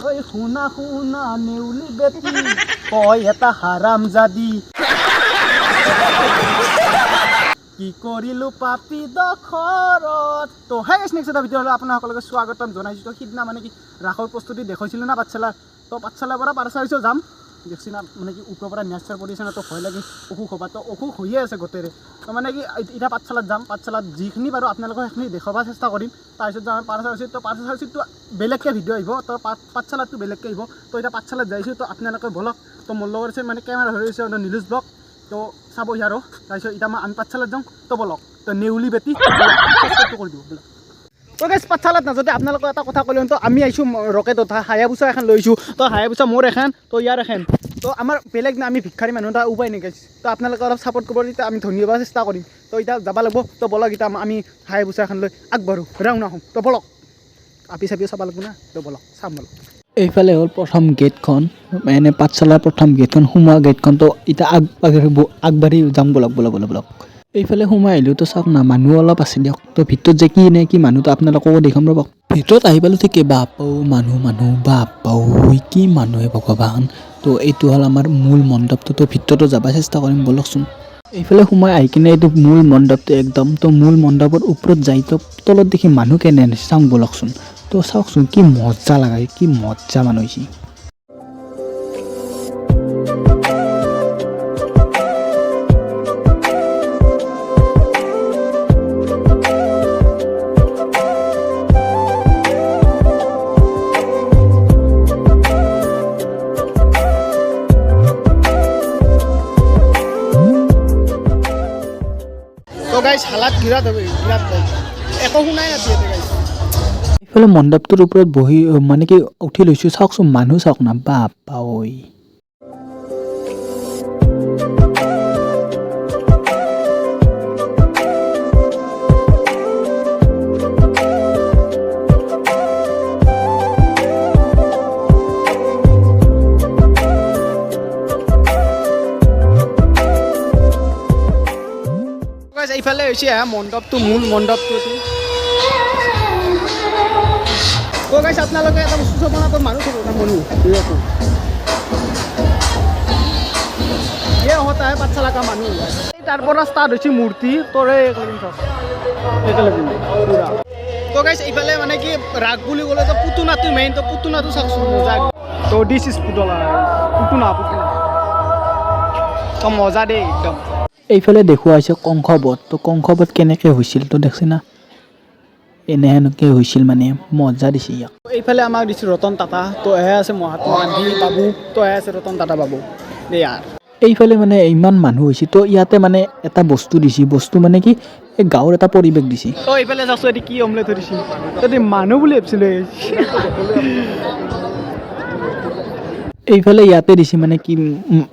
ঐ শুনা শুনা নেউলি বেটি কয় এটা হাৰাম জাদি কি কৰিলো পাপি দখৰত তো হে নেক্সট এটা ভিডিঅ' হ'লে আপোনাক সকলোকে স্বাগতম জনাইছোঁ তো সিদিনা মানে কি ৰাসৰ প্ৰস্তুতি দেখুৱাইছিলোঁ না পাঠশালা তো পাঠশালাৰ পৰা পাৰচাৰিছো যাম দেখছি না মানে কি ওপৰৰ পৰা নেচাৰ পৰিছে না তো ভয় লাগি অসুখ হ'বা তো অসুখ হৈয়ে আছে গোটেৰে তো মানে কি এতিয়া পাঠশালাত যাম পাঠশালাত যিখিনি বাৰু আপোনালোকক সেইখিনি দেখুৱাব চেষ্টা কৰিম তাৰপিছত যাম পাৰচাৰিছোঁ তো পাৰচাৰিছিতটো বেলেগকৈ ভিডিঅ' আহিব তো পাঠশালাতটো বেলেগকৈ আহিব তো এতিয়া পাঠশালাত যাইছোঁ তো আপোনালোকে বলক তো মোৰ লগত আছে মানে কেমেৰা ধৰি আছে নীলোজ ব্লগ তো চাবহি আৰু তাৰপিছত এতিয়া মই পাঠশালাত যাওঁ তো বলক তো নেউলি বেটি কৰি দিওঁ বলক তো গাইজ পাঠশালাত নাযাওঁতে আপোনালোকক এটা কথা ক'লোঁ তো আমি আহিছোঁ ৰকেটত হায়াবুছা এখন লৈছোঁ তো হায়াবুছা মোৰ এখন তো ইয়াৰ এখন তো আমাৰ বেলেগ না আমি ভিক্ষাৰী মানুহ এটা উপায় নাই গাইজ তো আপোনালোকে অলপ ছাপৰ্ট কৰিব তেতিয়া আমি ধনী হ'ব চেষ্টা কৰিম তো এতিয়া যাব লাগিব তো বলক এতিয়া আমি হায়াবুছা এখন লৈ আগবাঢ়োঁ ৰাওনা হওঁ তো বলক আপি চাপিও চাব লাগিব না তো বলক চাম বলক এইফালে হ'ল প্ৰথম গেটখন এনে পাঠশালাৰ প্ৰথম গেটখন সোমোৱা গেটখন তো এতিয়া আগবাঢ়ি যাম বলক এইফালে সোমাই আহিলোঁ তো চাওক না মানুহ অলপ আছে দিয়ক তো ভিতৰত যে কি নে কি মানুহটো আপোনালোককো দেখাম ৰ'ব ভিতৰত আহি পালোঁ ঠিকে বাপাও মানুহ বাপাও কি মানুহে ভগৱান তো এইটো হ'ল আমাৰ মূল মণ্ডপটো তো ভিতৰতো যাব চেষ্টা কৰিম বলকচোন এইফালে সোমাই আহি কিনে এইটো মূল মণ্ডপটো একদম তো মূল মণ্ডপৰ ওপৰত যাই তো তলত দেখি মানুহ কেনে চাওঁ বলকচোন তো চাওকচোন কি মজা লাগে কি মজা মানুহ হৈছে তো গাইজ হালাত বিৰাট হবে বিৰাট একো শুনাই নাছিল গাইজ এইফালে মণ্ডপটোৰ ওপৰত বহি মানে কি উঠি লৈছোঁ চাওকচোন মানুহ চাওক না বাপা ঐ এইফালে হৈছে মণ্ডপটো মূল মণ্ডপটো তো গাইজ আপোনালোকে এটা বস্তু চাব না তো মানুহ চাব না মানুহ ये होता है पाठशाला का মানুহ তাৰ পৰা ষ্টাৰ্ট হৈছে মূৰ্তি তোৰে তো গাইজ এইফালে মানে কি ৰাগ বুলি ক'লে তো পুতুনাটো মেইন তো পুতুনাটো চাওকচোন তো দিছ ইজ পুতলা পুতুনা তো মজা দেই একদম এইফালে দেখুওৱা হৈছে কংসবধ তো কংসবধ কেনেকৈ হৈছিল তো দেখছি না এনেহেনকৈ হৈছিল মানে মজা দিছে ইয়াক এইফালে আমাক দিছে ৰতন টাটা তো এহে আছে মহাত্মা গান্ধী বাবু তো এহে আছে ৰতন টাটা বাবু দেই ইয়াৰ এইফালে মানে ইমান মানুহ হৈছে তো ইয়াতে মানে এটা বস্তু দিছে বস্তু মানে কি এই গাঁৱৰ এটা পৰিৱেশ দিছে তো এইফালে চাইছোঁ এটি কি অমলেট ধৰিছে তহঁতি মানুহ বুলি ভাবিছিলোঁ এইফালে ইয়াতে দিছে মানে কি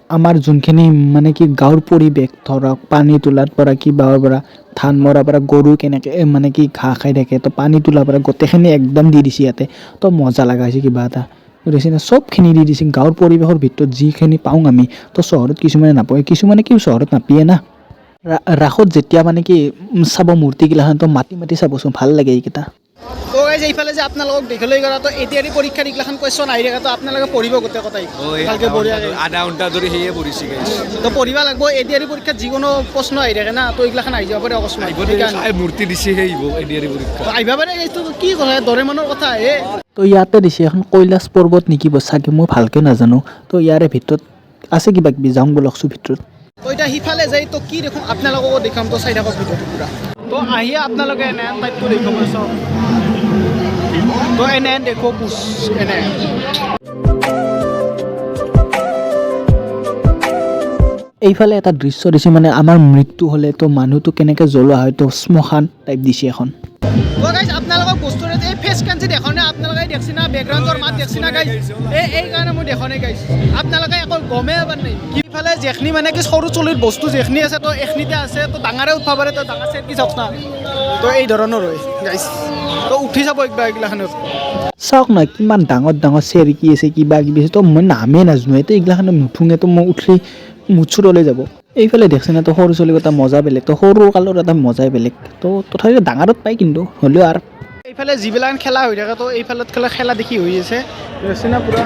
আমাৰ যোনখিনি মানে কি গাঁৱৰ পৰিৱেশ ধৰক পানী তোলাৰ পৰা কিবাৰ পৰা ধান মৰাৰ পৰা গৰু কেনেকৈ মানে কি ঘাঁহ খাই থাকে তো পানী তোলাৰ পৰা গোটেইখিনি একদম দি দিছে ইয়াতে তো মজা লগা হৈছে কিবা এটা বুজিছে না চবখিনি দি দিছে গাঁৱৰ পৰিৱেশৰ ভিতৰত যিখিনি পাওঁ আমি তো চহৰত কিছুমানে নাপায় কিছুমানে কি চহৰত নাপায়ে না ৰাসত যেতিয়া মানে কি চাব মূৰ্তিগিলাখন তো মাতি মাতি চাবচোন ভাল লাগে এইকেইটা তো গাইজ এইফালে যে আপোনালোকক দেখিলৈ গ'লা তো এতিয়াৰে পৰীক্ষা এইগিলাখন কুৱেশ্যন আহি থাকে তো আপোনালোকে পঢ়িব গোটেই কথাই ভালকৈ বঢ়িয়াকৈ আধা ঘণ্টা ধৰি সেয়ে পঢ়িছে তো পঢ়িব লাগিব এডিআৰি পৰীক্ষাত যিকোনো প্ৰশ্ন আহি থাকে না তো এইগিলাখন আহি যাব পাৰে অকস্মাত মূৰ্তি দিছে সেই এডিআৰি পৰীক্ষা আহিব পাৰে এইটো কি কথা দৰেমানৰ কথা হে তো ইয়াতে দিছে এখন কৈলাশ পৰ্বত নেকি চাগে মই ভালকৈ নাজানো তো ইয়াৰে ভিতৰত আছে কিবা কিবি যাওঁ বলকচোন ভিতৰত তো এতিয়া সিফালে যাই তো কি দেখোন আপোনালোককো দেখাম তো চাই থাকক ভিডিঅ'টো পুৰা তো আহি আপোনালোকে এনে টাইপটো দেখিব চাওক তো এনে দেখো পুছ এনে এইফালে এটা দৃশ্য দিছে মানে আমাৰ মৃত্যু হ'লে তো মানুহটো কেনেকৈ জ্বলোৱা হয় তো শ্মশান টাইপ দিছে এখন তো গাইজ আপোনালোকক বস্তু এই ফেচ কেন যে দেখনে আপোনালোকে দেখছি না বেকগ্ৰাউণ্ডৰ মাত দেখছি না গাইজ এই কাৰণে মই দেখনে গাইজ আপোনালোকে অকল গমেই পাৰ নাই কিফালে যেখনি মানে কি সৰু চলিৰ বস্তু যেখনি আছে তো এখনিতে আছে তো ডাঙৰে উঠবা পাৰে তো ডাঙৰ চেট কি চাওক না তো এই ধৰণৰ হয় গাইজ তো উঠি যাব একবাৰ এইগিলাখনত চাওক না কিমান ডাঙৰ ডাঙৰ চেৰিকি আছে কিবা কিবি আছে তো মই নামেই নাজানো তো এইগিলাখনত নুঠোঙে তো মই উঠি মুচুৰলৈ যাব এইফালে দেখছে না তো সৰু চলিৰ এটা মজা বেলেগ তো সৰু কালৰ এটা মজাই বেলেগ তো তথাপিও ডাঙৰত পায় কিন্তু হ'লেও আৰু এইফালে যিবিলাক খেলা হৈ থাকে তো এইফালত খেলা দেখি হৈ আছে চিনা পুৰা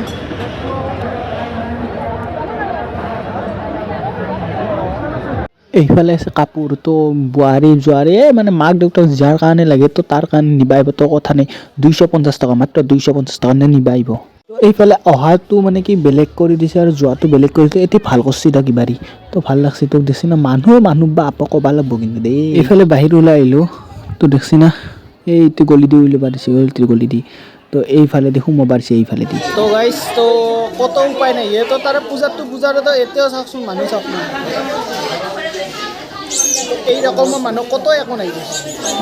এইফালে আছে কাপোৰ তো বোৱাৰী মানে মাক দেউতাক যাৰ কাৰণে লাগে তো তাৰ কাৰণে নিবা আহিব তো কথা নাই 250 টকা মাত্ৰ 250 টকা নিবা আহিব এইফালে অহাটো মানে কি বেলেগ কৰি দিছে আৰু যোৱাটো বেলেগ কৰি দিছে এটি ভাল কৰিছে দা কিবাৰি তো ভাল লাগছে তো দেখছি না মানুহ বা আপক ক'বা লাগব কিন্তু দেই এইফালে বাহিৰ ওলাই আহিলো তো দেখছি না এইটো গলি দি ওলাব দিছে গলি দি তো এইফালে দি সোমাব পাৰিছে এইফালে দি তো গাইজ তো কত উপায় নাই তো তাৰে পূজাটো তো এতিয়াও চাওকচোন মানুহ চাওক না এই ৰকমৰ মানুহ কত একো নাই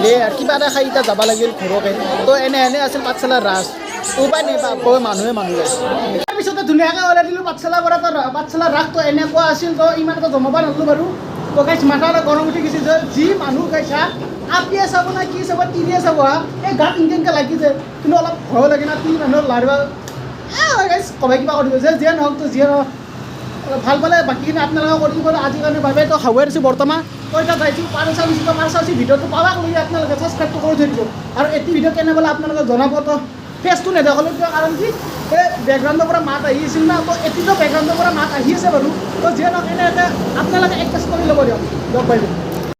দে আৰু কিবা এটা খাই এতিয়া যাব লাগিল ঘৰকে তো এনে আছিল পাঠশালাৰ ৰাস উপায় নাই মানুহে তাৰপিছতে ধুনীয়াকৈ ওলাই দিলোঁ পাঠশালাৰ পৰা তো পাঠশালাৰ ৰাসটো এনেকুৱা আছিল তো ইমান এটা জমাব নাছিলোঁ বাৰু তো গাইছ মাথা এটা গৰম উঠি গৈছে যে যি মানুহ গাইছা আপিয়ে চাব না কি চাব তিৰিয়ে চাব এই গাত ইনকেনকৈ লাগিছে কিন্তু অলপ ভয় লাগে না তিৰি মানুহৰ লাৰিব গাইছ কবাই কিবা কৰি দিব যে যিয়ে নহওক তো যিয়ে নহওক ভাল পালে বাকীখিনি আপোনালোকে কৰি দিব আজিৰ কাৰণে বাই বাই তো হাৱাই দিছোঁ বৰ্তমান তো এতিয়া যাইছোঁ পাৰচাউচি ভিডিঅ'টো পাবাক লৈ আপোনালোকে ছাবস্ক্ৰাইবটো কৰি থৈ দিব আৰু এটি ভিডিঅ' কেনে পালে আপোনালোকে জনাব তো ফেচটো নেদেখালোঁ কিয় কাৰণ কি এই বেকগ্ৰাউণ্ডৰ পৰা মাত আহি আছিল না তো এতিয়াতো বেকগ্ৰাউণ্ডৰ পৰা মাত আহি আছে বাৰু তো যিয়ে নহওক এনেকৈ আপোনালোকে এডজাষ্ট কৰি ল'ব দিয়ক পাই